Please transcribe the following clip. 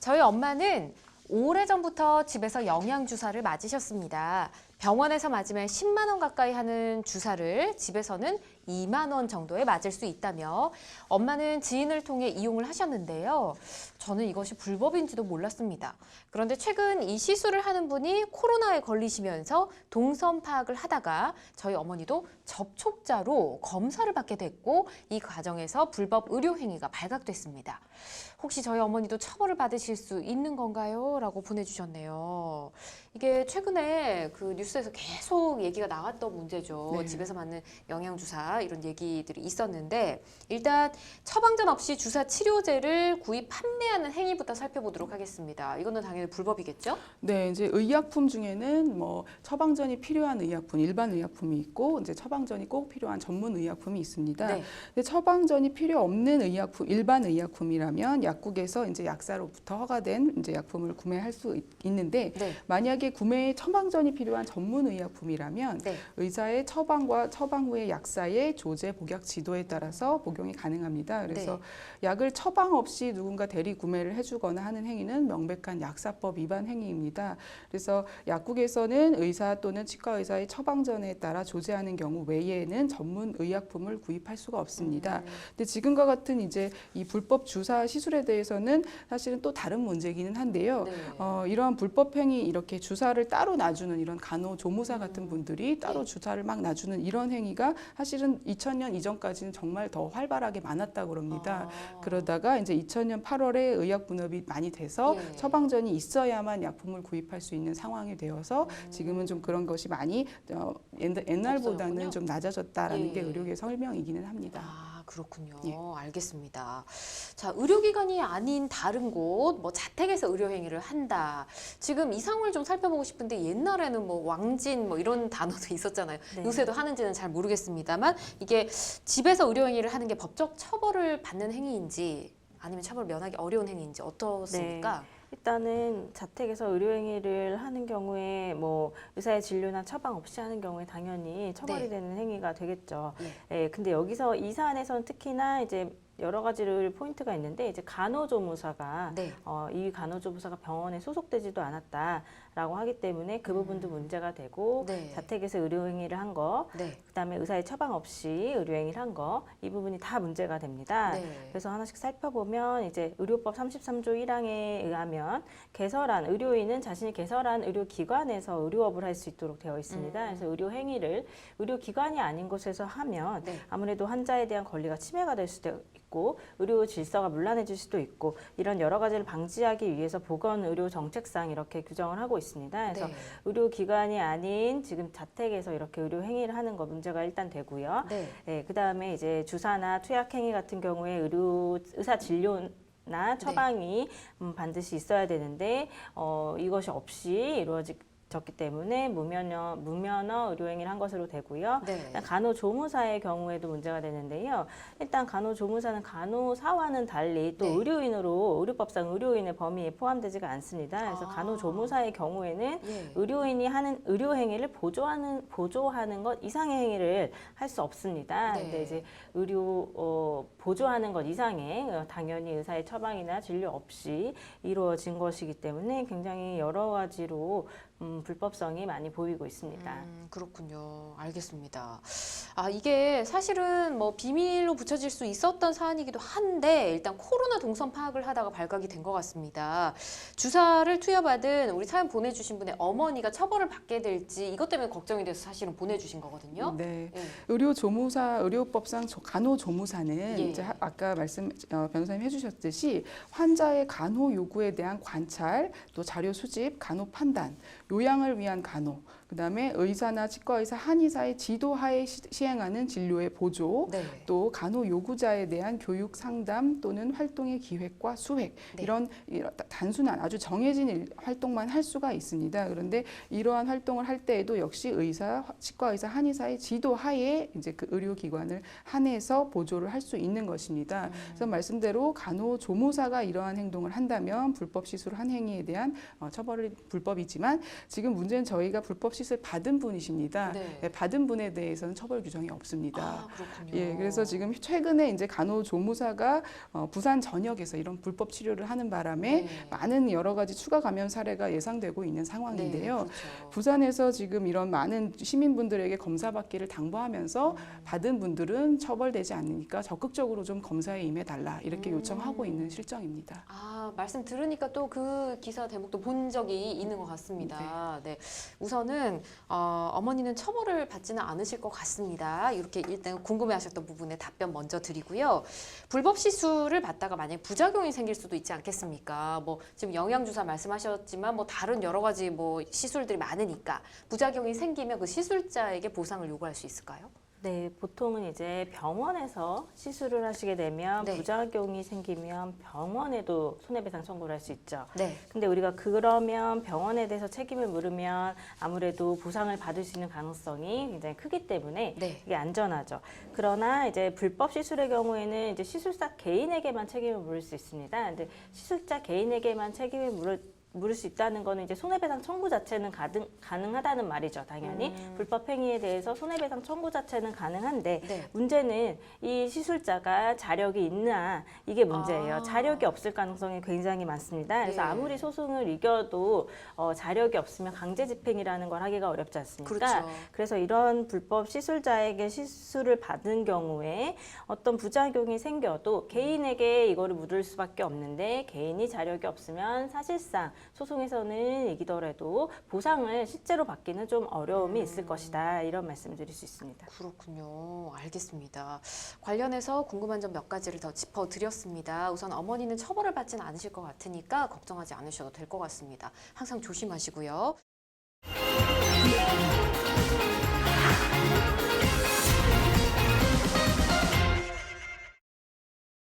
저희 엄마는 오래전부터 집에서 영양주사를 맞으셨습니다. 병원에서 맞으면 10만 원 가까이 하는 주사를 집에서는 2만 원 정도에 맞을 수 있다며 엄마는 지인을 통해 이용을 하셨는데요. 저는 이것이 불법인지도 몰랐습니다. 그런데 최근 이 시술을 하는 분이 코로나에 걸리시면서 동선 파악을 하다가 저희 어머니도 접촉자로 검사를 받게 됐고 이 과정에서 불법 의료 행위가 발각됐습니다. 혹시 저희 어머니도 처벌을 받으실 수 있는 건가요? 라고 보내주셨네요. 이게 최근에 그 뉴스에서 계속 얘기가 나왔던 문제죠. 네. 집에서 맞는 영양주사 이런 얘기들이 있었는데 일단 처방전 없이 주사 치료제를 구입 판매하는 행위부터 살펴보도록 하겠습니다. 이거는 당연히 불법이겠죠? 네, 이제 의약품 중에는 뭐 처방전이 필요한 의약품, 일반 의약품이 있고 이제 처방전이 꼭 필요한 전문 의약품이 있습니다. 네. 근데 처방전이 필요 없는 의약품, 일반 의약품이라면 약국에서 이제 약사로부터 허가된 이제 약품을 구매할 수 있는데 네. 만약에 구매에 처방전이 필요한 전문 의약품이라면 네. 의사의 처방과 처방 후에 약사의 조제 복약 지도에 따라서 복용이 가능합니다. 그래서 약을 처방 없이 누군가 대리 구매를 해주거나 하는 행위는 명백한 약사법 위반 행위입니다. 그래서 약국에서는 의사 또는 치과 의사의 처방전에 따라 조제하는 경우 외에는 전문 의약품을 구입할 수가 없습니다. 근데 지금과 같은 이제 이 불법 주사 시술에 대해서는 사실은 또 다른 문제이기는 한데요. 네. 이러한 불법 행위 이렇게 주사를 따로 놔주는 이런 간호조무사 같은 분들이 따로 주사를 막 놔주는 이런 행위가 사실은 2000년 이전까지는 정말 더 활발하게 많았다고 합니다. 그러다가 이제 2000년 8월에 의약분업이 많이 돼서 예. 처방전이 있어야만 약품을 구입할 수 있는 상황이 되어서 지금은 좀 그런 것이 많이 옛날보다는 없어졌군요. 좀 낮아졌다라는 예. 게 의료계 설명이기는 합니다. 아, 그렇군요. 예. 알겠습니다. 자, 의료기관이 아닌 다른 곳, 뭐 자택에서 의료행위를 한다. 지금 이 상황을 좀 살펴보고 싶은데 옛날에는 뭐 왕진 뭐 이런 단어도 있었잖아요. 네. 요새도 하는지는 잘 모르겠습니다만 이게 집에서 의료행위를 하는 게 법적 처벌을 받는 행위인지 아니면 처벌 면하기 어려운 행위인지 어떻습니까? 일단은 자택에서 의료행위를 하는 경우에 뭐 의사의 진료나 처방 없이 하는 경우에 당연히 처벌이 네. 되는 행위가 되겠죠. 예. 예, 근데 여기서 이 사안에서는 특히나 이제 여러 가지를 포인트가 있는데 이제 간호조무사가 네. 이 간호조무사가 병원에 소속되지도 않았다라고 하기 때문에 그 부분도 문제가 되고 네. 자택에서 의료행위를 한 거, 네. 그다음에 의사의 처방 없이 의료행위를 한 거, 이 부분이 다 문제가 됩니다. 네. 그래서 하나씩 살펴보면 이제 의료법 33조 1항에 의하면 개설한 의료인은 자신이 개설한 의료기관에서 의료업을 할 수 있도록 되어 있습니다. 그래서 의료행위를 의료기관이 아닌 곳에서 하면 네. 아무래도 환자에 대한 권리가 침해가 될 수도 있고 의료 질서가 문란해질 수도 있고 이런 여러 가지를 방지하기 위해서 보건의료정책상 이렇게 규정을 하고 있습니다. 그래서 네. 의료기관이 아닌 지금 자택에서 이렇게 의료행위를 하는 거 문제가 일단 되고요. 네. 그다음에 이제 주사나 투약행위 같은 경우에 의사 진료나 처방이 반드시 있어야 되는데 이것이 없이 이루어졌기 때문에 무면허 의료행위를 한 것으로 되고요. 네. 일단 간호조무사의 경우에도 문제가 되는데요. 일단 간호조무사는 간호사와는 달리 또 네. 의료인으로 의료법상 의료인의 범위에 포함되지가 않습니다. 그래서 간호조무사의 경우에는 예. 의료인이 하는 의료행위를 보조하는 것 이상의 행위를 할 수 없습니다. 네. 근데 이제 보조하는 것 이상의 당연히 의사의 처방이나 진료 없이 이루어진 것이기 때문에 굉장히 여러 가지로 불법성이 많이 보이고 있습니다. 그렇군요. 알겠습니다. 아, 이게 사실은 뭐 비밀로 붙여질 수 있었던 사안이기도 한데 일단 코로나 동선 파악을 하다가 발각이 된 것 같습니다. 주사를 투여받은 우리 사연 보내주신 분의 어머니가 처벌을 받게 될지 이것 때문에 걱정이 돼서 사실은 보내주신 거거든요. 네. 예. 의료법상 간호조무사는 예. 이제 아까 변호사님 해주셨듯이 환자의 간호 요구에 대한 관찰, 또 자료 수집, 간호 판단, 요양을 위한 간호, 그다음에 의사나 치과의사, 한의사의 지도하에 시행하는 진료의 보조, 네. 또 간호 요구자에 대한 교육 상담 또는 활동의 기획과 수획 네. 이런 단순한 아주 정해진 활동만 할 수가 있습니다. 그런데 이러한 활동을 할 때에도 역시 의사, 치과의사, 한의사의 지도하에 이제 그 의료기관을 한해서 보조를 할 수 있는 것입니다. 그래서 말씀대로 간호조무사가 이러한 행동을 한다면 불법 시술을 한 행위에 대한 처벌이 불법이지만 지금 문제는 저희가 불법 시술 받은 분이십니다. 네. 예, 받은 분에 대해서는 처벌 규정이 없습니다. 아, 그렇군요. 예, 그래서 지금 최근에 이제 간호조무사가 부산 전역에서 이런 불법 치료를 하는 바람에 네. 많은 여러 가지 추가 감염 사례가 예상되고 있는 상황인데요. 네, 그렇죠. 부산에서 지금 이런 많은 시민분들에게 검사받기를 당부하면서 받은 분들은 처벌되지 않으니까 적극적으로 좀 검사에 임해달라 이렇게 요청하고 있는 실정입니다. 아, 말씀 들으니까 또 그 기사 대목도 본 적이 있는 것 같습니다. 네. 우선은 어머니는 처벌을 받지는 않으실 것 같습니다. 이렇게 일단 궁금해하셨던 부분에 답변 먼저 드리고요. 불법 시술을 받다가 만약 부작용이 생길 수도 있지 않겠습니까? 뭐 지금 영양주사 말씀하셨지만 뭐 다른 여러 가지 뭐 시술들이 많으니까 부작용이 생기면 그 시술자에게 보상을 요구할 수 있을까요? 네, 보통은 이제 병원에서 시술을 하시게 되면 네. 부작용이 생기면 병원에도 손해배상 청구를 할 수 있죠. 네. 근데 우리가 그러면 병원에 대해서 책임을 물으면 아무래도 보상을 받을 수 있는 가능성이 굉장히 크기 때문에 네. 이게 안전하죠. 그러나 이제 불법 시술의 경우에는 이제 시술사 개인에게만 책임을 물을 수 있습니다. 근데 시술자 개인에게만 책임을 물을 수 있다는 거는 이제 손해배상 청구 자체는 가능하다는 말이죠. 당연히 불법 행위에 대해서 손해배상 청구 자체는 가능한데 네. 문제는 이 시술자가 자력이 있나 이게 문제예요. 아. 자력이 없을 가능성이 굉장히 많습니다. 그래서 네. 아무리 소송을 이겨도 자력이 없으면 강제 집행이라는 걸 하기가 어렵지 않습니까? 그렇죠. 그래서 이런 불법 시술자에게 시술을 받은 경우에 어떤 부작용이 생겨도 개인에게 이거를 물을 수밖에 없는데 개인이 자력이 없으면 사실상 소송에서는 이기더라도 보상을 실제로 받기는 좀 어려움이 있을 것이다. 이런 말씀을 드릴 수 있습니다. 그렇군요. 알겠습니다. 관련해서 궁금한 점 몇 가지를 더 짚어드렸습니다. 우선 어머니는 처벌을 받지는 않으실 것 같으니까 걱정하지 않으셔도 될 것 같습니다. 항상 조심하시고요.